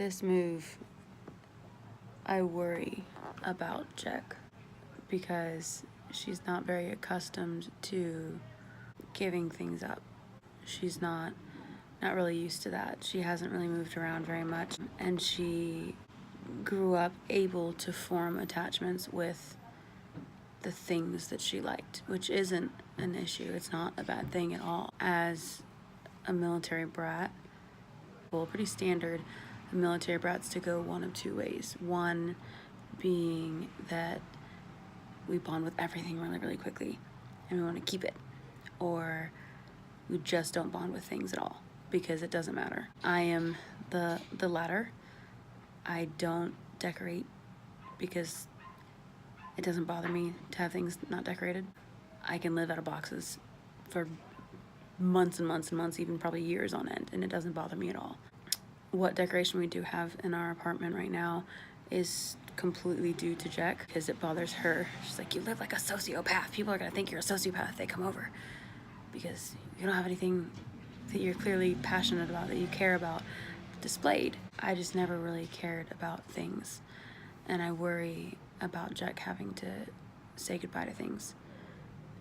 This move, I worry about Jack because she's not very accustomed to giving things up. She's not really used to that. She hasn't really moved around very much, and she grew up able to form attachments with the things that she liked, which isn't an issue. It's not a bad thing at all. As a military brat, well, pretty standard, military brats to go one of two ways. One being that we bond with everything really, really quickly and we want to keep it, or we just don't bond with things at all because it doesn't matter. I am the latter. I don't decorate because it doesn't bother me to have things not decorated. I can live out of boxes for months and months and months, even probably years on end, and it doesn't bother me at all. What decoration we do have in our apartment right now is completely due to Jack because it bothers her. She's like, you live like a sociopath. People are gonna think you're a sociopath if they come over because you don't have anything that you're clearly passionate about, that you care about, displayed. I just never really cared about things, and I worry about Jack having to say goodbye to things,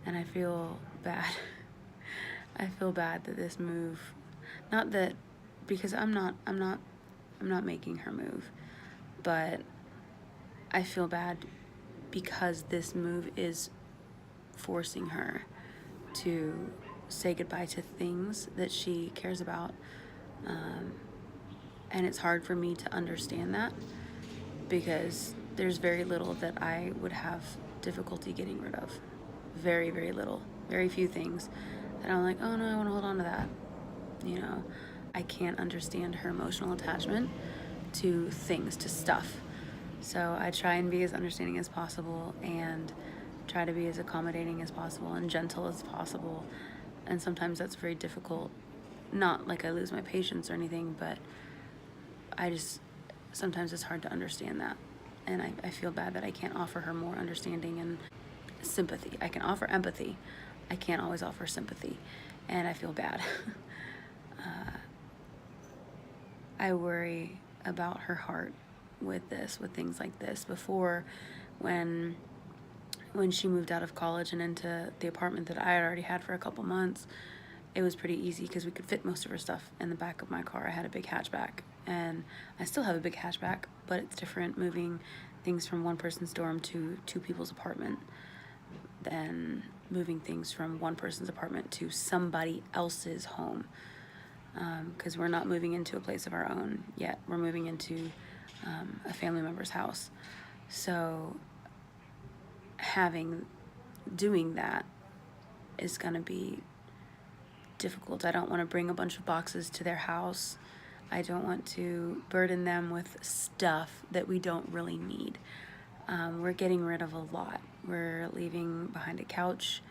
and I feel bad. I feel bad that this move, not that, because I'm not making her move, but I feel bad because this move is forcing her to say goodbye to things that she cares about, and it's hard for me to understand that because there's very little that I would have difficulty getting rid of. Very, very little. Very few things that I'm like, oh no, I want to hold on to that. You know, I can't understand her emotional attachment to things, to stuff. So I try and be as understanding as possible and try to be as accommodating as possible and gentle as possible. And sometimes that's very difficult. Not like I lose my patience or anything, but sometimes it's hard to understand that. And I feel bad that I can't offer her more understanding and sympathy. I can offer empathy. I can't always offer sympathy. And I feel bad. I worry about her heart with things like this. Before, when she moved out of college and into the apartment that I had already had for a couple months, it was pretty easy because we could fit most of her stuff in the back of my car. I had a big hatchback, and I still have a big hatchback, but it's different moving things from one person's dorm to two people's apartment than moving things from one person's apartment to somebody else's home, because we're not moving into a place of our own yet. We're moving into a family member's house. So doing that is going to be difficult. I don't want to bring a bunch of boxes to their house. I don't want to burden them with stuff that we don't really need. We're getting rid of a lot. We're leaving behind a couch.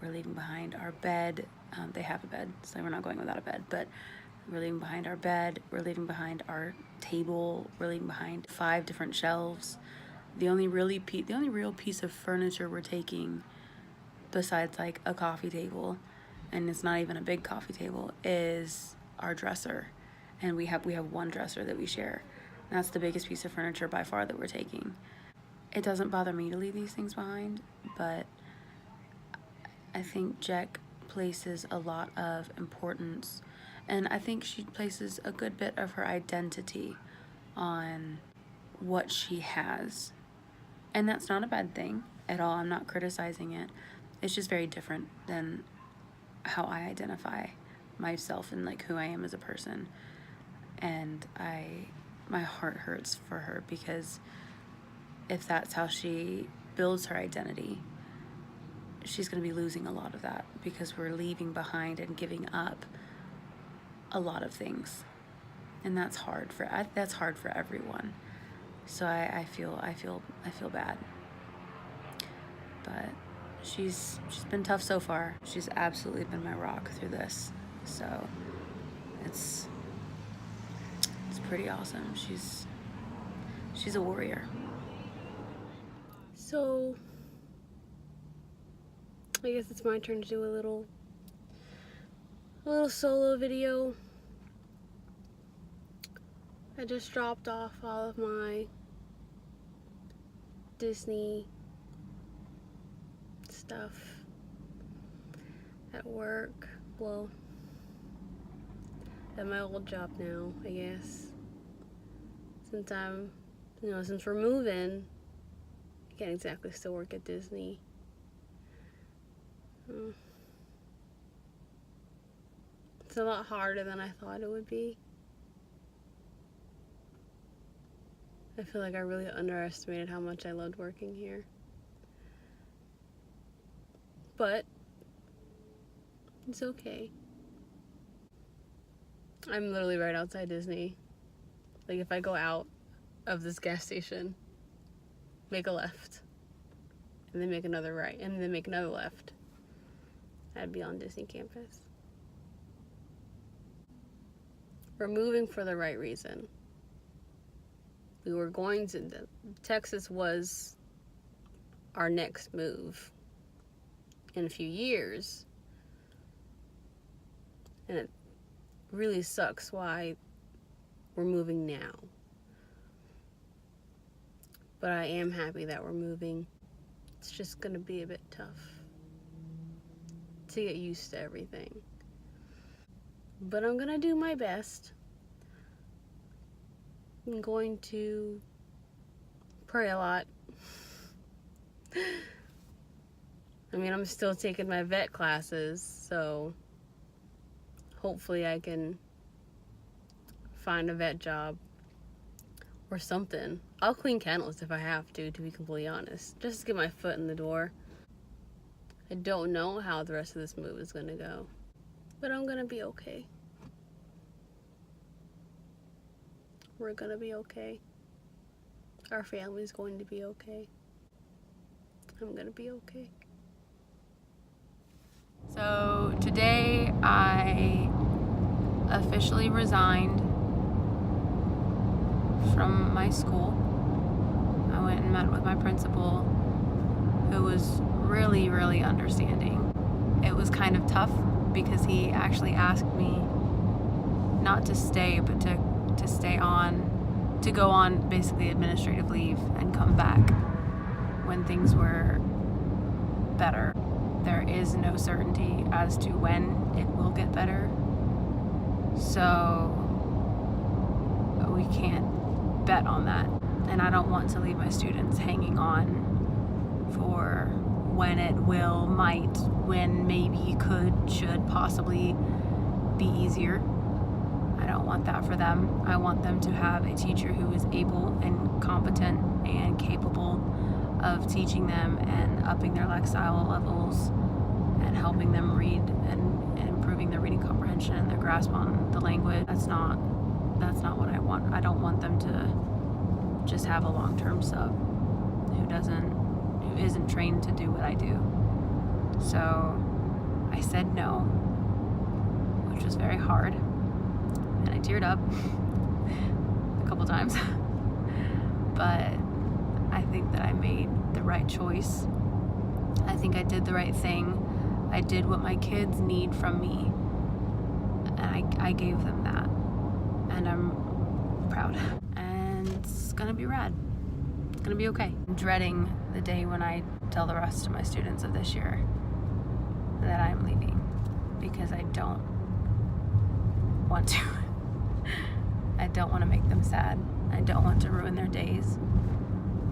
We're leaving behind our bed. They have a bed, so we're not going without a bed, but we're leaving behind our bed. We're leaving behind our table. We're leaving behind 5 different shelves. The only real piece of furniture we're taking, besides like a coffee table, and it's not even a big coffee table, is our dresser. And we have one dresser that we share. And that's the biggest piece of furniture by far that we're taking. It doesn't bother me to leave these things behind, but I think Jack places a lot of importance, and I think she places a good bit of her identity on what she has. And that's not a bad thing at all. I'm not criticizing it. It's just very different than how I identify myself and like who I am as a person. And my heart hurts for her because if that's how she builds her identity, she's going to be losing a lot of that because we're leaving behind and giving up a lot of things. And that's hard for everyone. So I feel bad. But she's been tough so far. She's absolutely been my rock through this. So it's pretty awesome. She's a warrior. So I guess it's my turn to do a little solo video. I just dropped off all of my Disney stuff at work. Well, at my old job now, I guess. Since since we're moving, I can't exactly still work at Disney. It's a lot harder than I thought it would be. I feel like I really underestimated how much I loved working here. But it's okay. I'm literally right outside Disney. Like, if I go out of this gas station, make a left, and then make another right, and then make another left, I'd be on Disney campus. We're moving for the right reason. We were going to, Texas was our next move in a few years. And it really sucks why we're moving now. But I am happy that we're moving. It's just gonna be a bit tough to get used to everything. But I'm gonna do my best. I'm going to pray a lot. I mean, I'm still taking my vet classes, so hopefully I can find a vet job or something. I'll clean kennels if I have to be completely honest, just to get my foot in the door. I don't know how the rest of this move is gonna go, but I'm gonna be okay. We're gonna be okay. Our family's going to be okay. I'm gonna be okay. So today I officially resigned from my school. I went and met with my principal, who was really, really understanding. It was kind of tough because he actually asked me not to stay, but to stay on, to go on basically administrative leave and come back when things were better. There is no certainty as to when it will get better, so we can't bet on that. And I don't want to leave my students hanging on for when it will, might, when, maybe, could, should possibly be easier. I don't want that for them. I want them to have a teacher who is able and competent and capable of teaching them and upping their lexile levels and helping them read and improving their reading comprehension and their grasp on the language. That's not what I want. I don't want them to just have a long-term sub who isn't trained to do what I do. So I said no, which was very hard. And I teared up a couple times. But I think that I made the right choice. I think I did the right thing. I did what my kids need from me. And I gave them that. And I'm proud. And it's gonna be rad. It's gonna be okay. I'm dreading the day when I tell the rest of my students of this year that I'm leaving, because I don't want to. I don't want to make them sad. I don't want to ruin their days.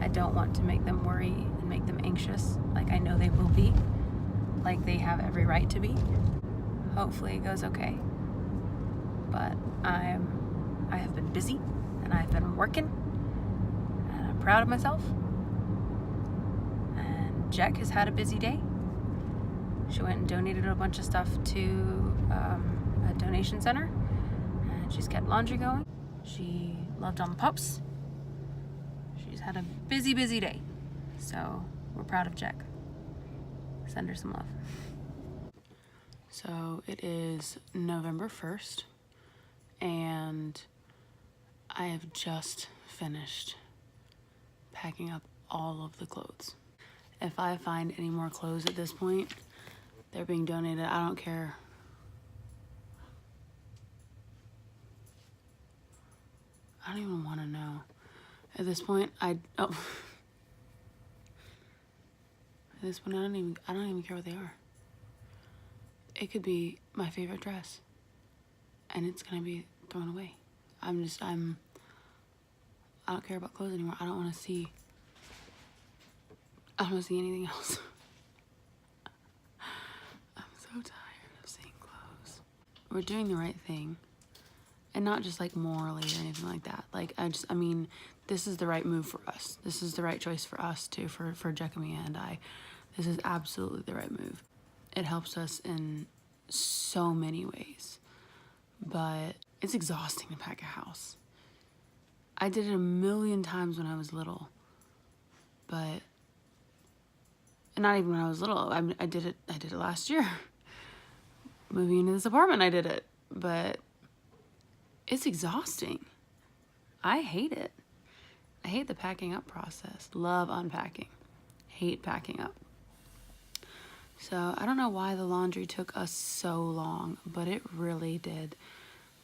I don't want to make them worry and make them anxious, like I know they will be, like they have every right to be. Hopefully it goes okay. But I have been busy and I've been working and I'm proud of myself. And Jack has had a busy day. She went and donated a bunch of stuff to a donation center, and she's kept laundry going. She loved on the pups. She's had a busy, busy day. So we're proud of Jack. Send her some love. So it is November 1st, and I have just finished packing up all of the clothes. If I find any more clothes at this point, they're being donated. I don't care. I don't even want to know. At this point, At this point, I don't even care what they are. It could be my favorite dress, and it's gonna be thrown away. I don't care about clothes anymore. I don't want to see anything else. I'm so tired of seeing clothes. We're doing the right thing, and not just like morally or anything like that. Like, I mean, this is the right move for us. This is the right choice for us too, for Jecamia and I. This is absolutely the right move. It helps us in so many ways, but it's exhausting to pack a house. I did it a million times when I was little, but not even when I was little. I did it last year. Moving into this apartment, I did it, but it's exhausting. I hate it. I hate the packing up process. Love unpacking. Hate packing up. So I don't know why the laundry took us so long, but it really did.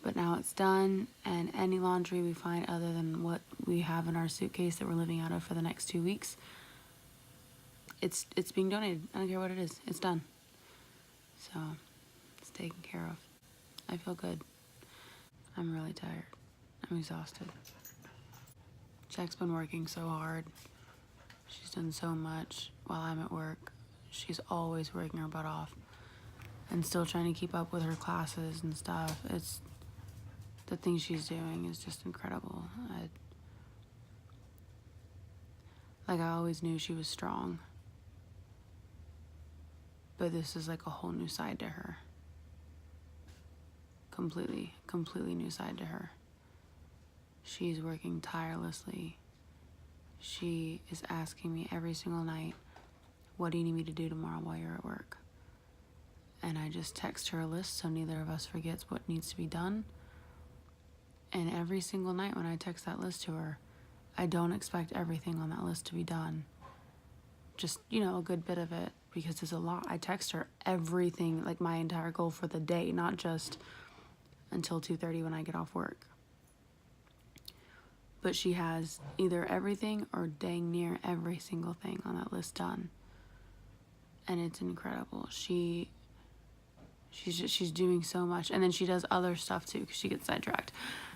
But now it's done, and any laundry we find other than what we have in our suitcase that we're living out of for the next 2 weeks, it's being donated. I don't care what it is. It's done. So it's taken care of. I feel good. I'm really tired. I'm exhausted. Jack's been working so hard. She's done so much while I'm at work. She's always working her butt off and still trying to keep up with her classes and stuff. The things she's doing is just incredible. I always knew she was strong, but this is like a whole new side to her. Completely new side to her. She's working tirelessly. She is asking me every single night, what do you need me to do tomorrow while you're at work? And I just text her a list so neither of us forgets what needs to be done. And every single night when I text that list to her, I don't expect everything on that list to be done. Just, a good bit of it, because there's a lot. I text her everything, like my entire goal for the day, not just until 2:30 when I get off work. But she has either everything or dang near every single thing on that list done. And it's incredible. She's doing so much. And then she does other stuff too, because she gets sidetracked.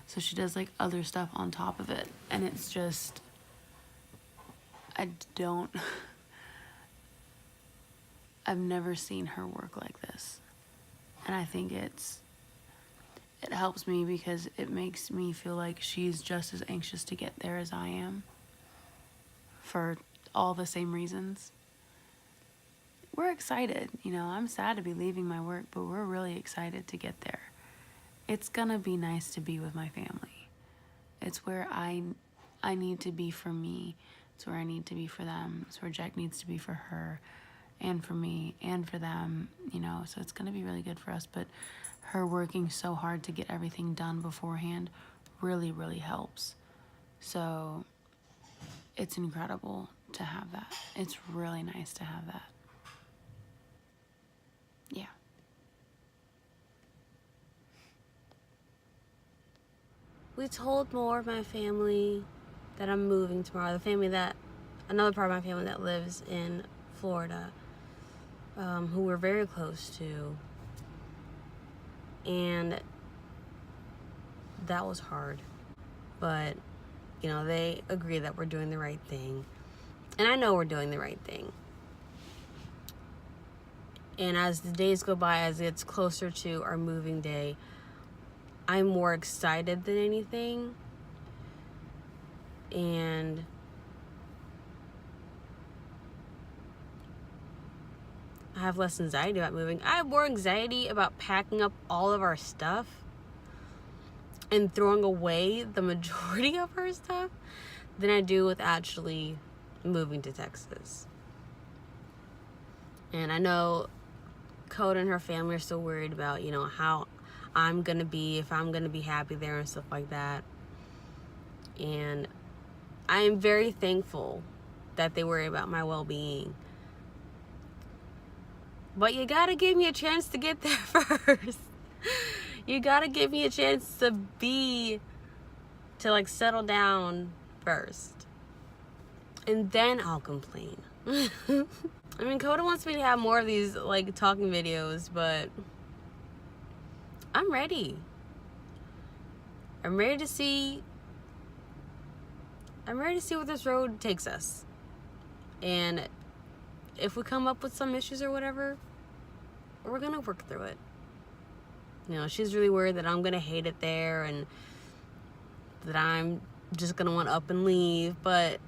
So she does like other stuff on top of it. And it's just, I've never seen her work like this. And I think it helps me because it makes me feel like she's just as anxious to get there as I am, for all the same reasons. We're excited, I'm sad to be leaving my work, but we're really excited to get there. It's gonna be nice to be with my family. It's where I need to be for me. It's where I need to be for them. It's where Jack needs to be for her and for me and for them, so it's gonna be really good for us. But her working so hard to get everything done beforehand really, really helps. So it's incredible to have that. It's really nice to have that. Yeah. We told more of my family that I'm moving tomorrow. Another part of my family that lives in Florida, who we're very close to. And that was hard. But, they agree that we're doing the right thing. And I know we're doing the right thing. And as the days go by, as it's closer to our moving day, I'm more excited than anything. And I have less anxiety about moving. I have more anxiety about packing up all of our stuff and throwing away the majority of our stuff than I do with actually moving to Texas. And I know Coda and her family are still worried about, how I'm going to be, if I'm going to be happy there and stuff like that. And I am very thankful that they worry about my well-being. But you got to give me a chance to get there first. You got to give me a chance to to like settle down first. And then I'll complain. I mean, Coda wants me to have more of these like talking videos, but I'm ready. I'm ready to see where this road takes us. And if we come up with some issues or whatever, we're gonna work through it. You know, she's really worried that I'm gonna hate it there and that I'm just gonna want to up and leave, but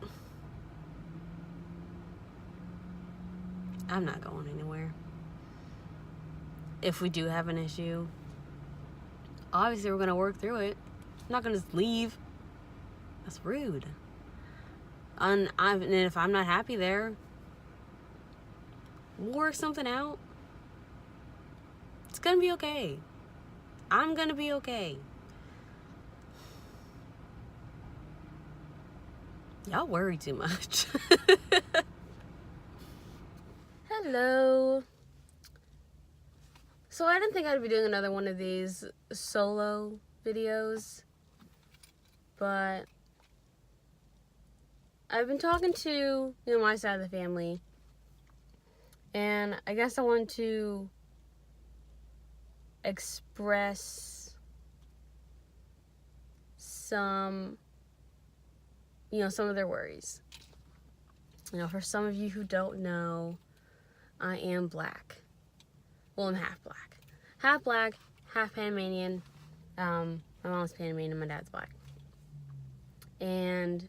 I'm not going anywhere. If we do have an issue, obviously we're gonna work through it. I'm not gonna just leave. That's rude. And if I'm not happy there, we'll work something out. It's gonna be okay. I'm gonna be okay. Y'all worry too much. Hello. So I didn't think I'd be doing another one of these solo videos, but I've been talking to, my side of the family, and I guess I want to express some of their worries. For some of you who don't know, I am black. Well, I'm half black. Half black, half Panamanian. My mom's Panamanian, my dad's black. And,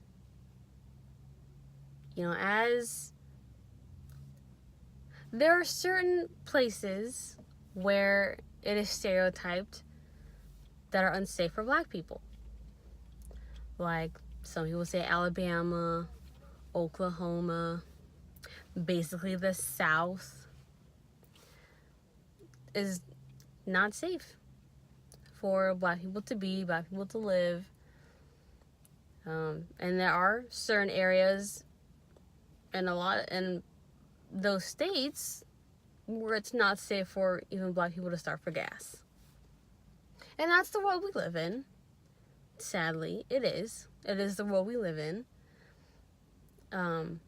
as there are certain places where it is stereotyped that are unsafe for black people. Like, some people say Alabama, Oklahoma, basically the South is not safe for black people to be, black people to live. And there are certain areas in those states where it's not safe for even black people to stop for gas. And that's the world we live in. Sadly, it is. It is the world we live in. And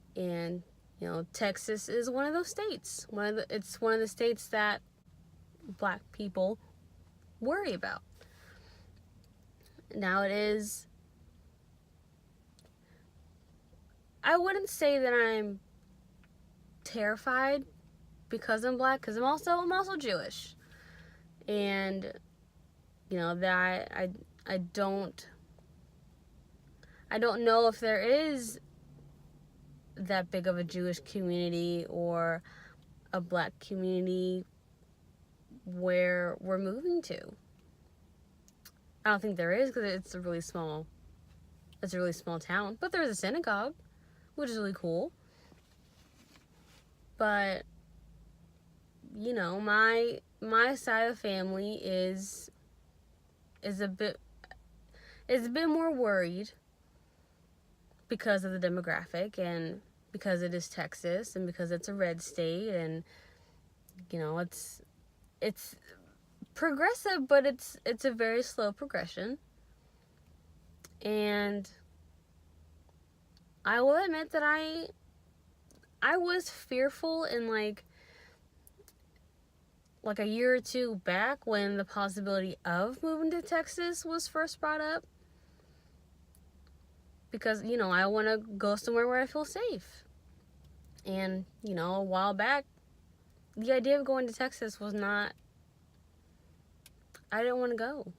Texas is one of those states. It's one of the states that black people worry about. Now it is. I wouldn't say that I'm terrified because I'm black, because I'm also Jewish, and that I don't know if there is that big of a Jewish community or a black community where we're moving to. I don't think there is, because it's a really small town. But there's a synagogue, which is really cool. But my side of the family is a bit more worried because of the demographic, and because it is Texas, and because it's a red state, and it's progressive, but it's a very slow progression. And I will admit that I was fearful in like a year or two back when the possibility of moving to Texas was first brought up. Because, I want to go somewhere where I feel safe. And, a while back, the idea of going to Texas was not, I didn't want to go.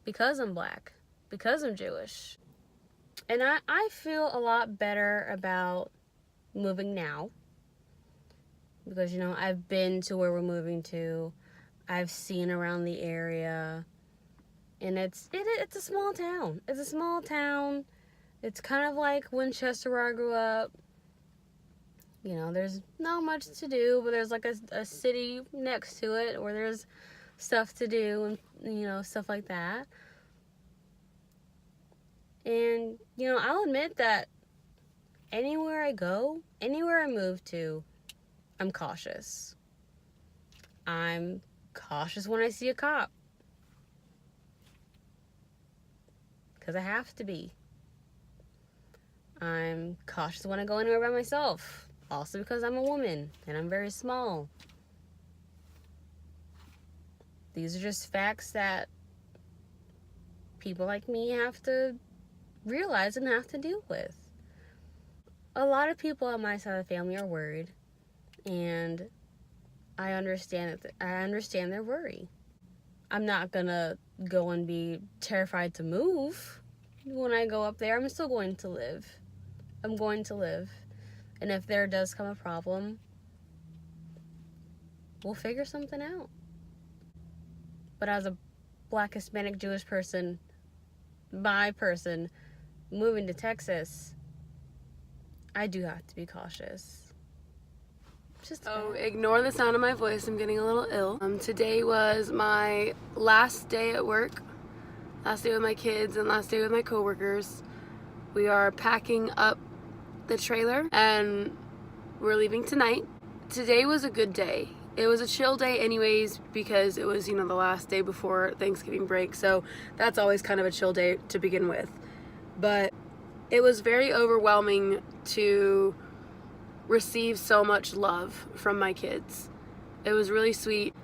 Because I'm black. Because I'm Jewish. And I feel a lot better about moving now. Because, I've been to where we're moving to. I've seen around the area. And it's a small town. It's a small town. It's kind of like Winchester, where I grew up. There's not much to do, but there's like a city next to it where there's stuff to do and, stuff like that. And, I'll admit that anywhere I go, anywhere I move to, I'm cautious. I'm cautious when I see a cop. because I have to be. I'm cautious when I go anywhere by myself, also because I'm a woman and I'm very small. These are just facts that people like me have to realize and have to deal with. A lot of people on my side of the family are worried, and I understand their worry. I'm not gonna go and be terrified to move when I go up there. I'm still going to live. I'm going to live. And if there does come a problem, we'll figure something out. But as a Black, Hispanic, Jewish person, bi person, moving to Texas, I do have to be cautious. So ignore the sound of my voice. I'm getting a little ill. Today was my last day at work, last day with my kids, and last day with my coworkers. We are packing up the trailer and we're leaving tonight. Today was a good day. It was a chill day anyways because it was, the last day before Thanksgiving break, so that's always kind of a chill day to begin with. But it was very overwhelming to receive so much love from my kids. It was really sweet.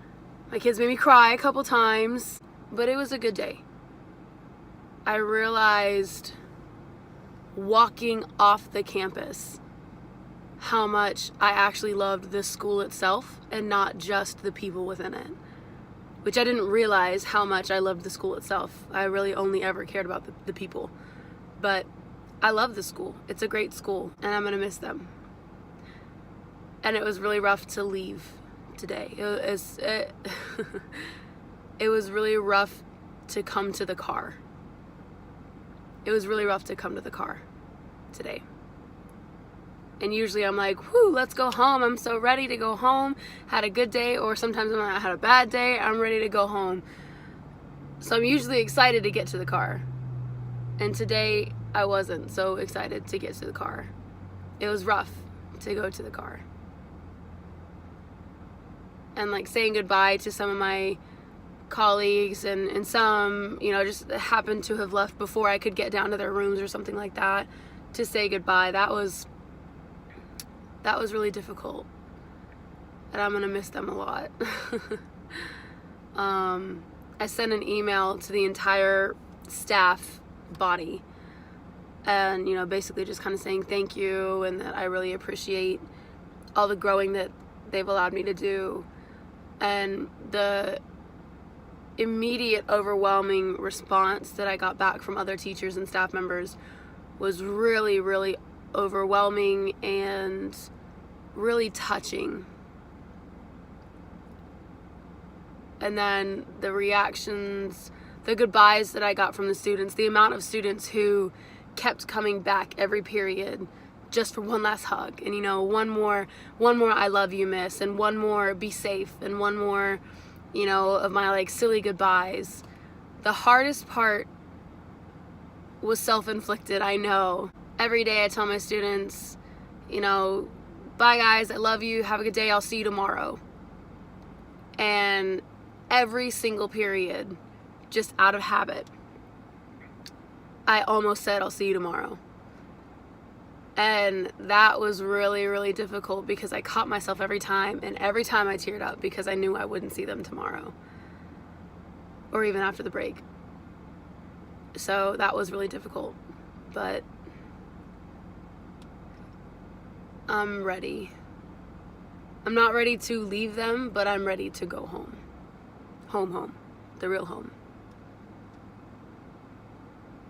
My kids made me cry a couple times, but it was a good day. I realized walking off the campus how much I actually loved the school itself and not just the people within it, which I didn't realize how much I loved the school itself. I really only ever cared about the people, but I love the school. It's a great school and I'm gonna miss them. And it was really rough to leave today. It was really rough to come to the car. It was really rough to come to the car today. And usually I'm like, whoo, let's go home. I'm so ready to go home. Had a good day, or sometimes when I had a bad day, I'm ready to go home. So I'm usually excited to get to the car. And today I wasn't so excited to get to the car. It was rough to go to the car. And like saying goodbye to some of my colleagues and some, just happened to have left before I could get down to their rooms or something like that to say goodbye. That was really difficult. And I'm gonna miss them a lot. I sent an email to the entire staff body and, basically just kind of saying thank you and that I really appreciate all the growing that they've allowed me to do. And the immediate overwhelming response that I got back from other teachers and staff members was really, really overwhelming and really touching. And then the reactions, the goodbyes that I got from the students, the amount of students who kept coming back every period just for one last hug, and one more I love you, miss, and one more be safe, and one more of my silly goodbyes. The hardest part was self-inflicted, I know. Every day I tell my students, bye guys, I love you, have a good day, I'll see you tomorrow. And every single period, just out of habit, I almost said I'll see you tomorrow. And that was really, really difficult because I caught myself every time, and every time I teared up because I knew I wouldn't see them tomorrow or even after the break. So that was really difficult, but I'm ready. I'm not ready to leave them, but I'm ready to go home. Home, the real home.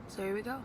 So here we go.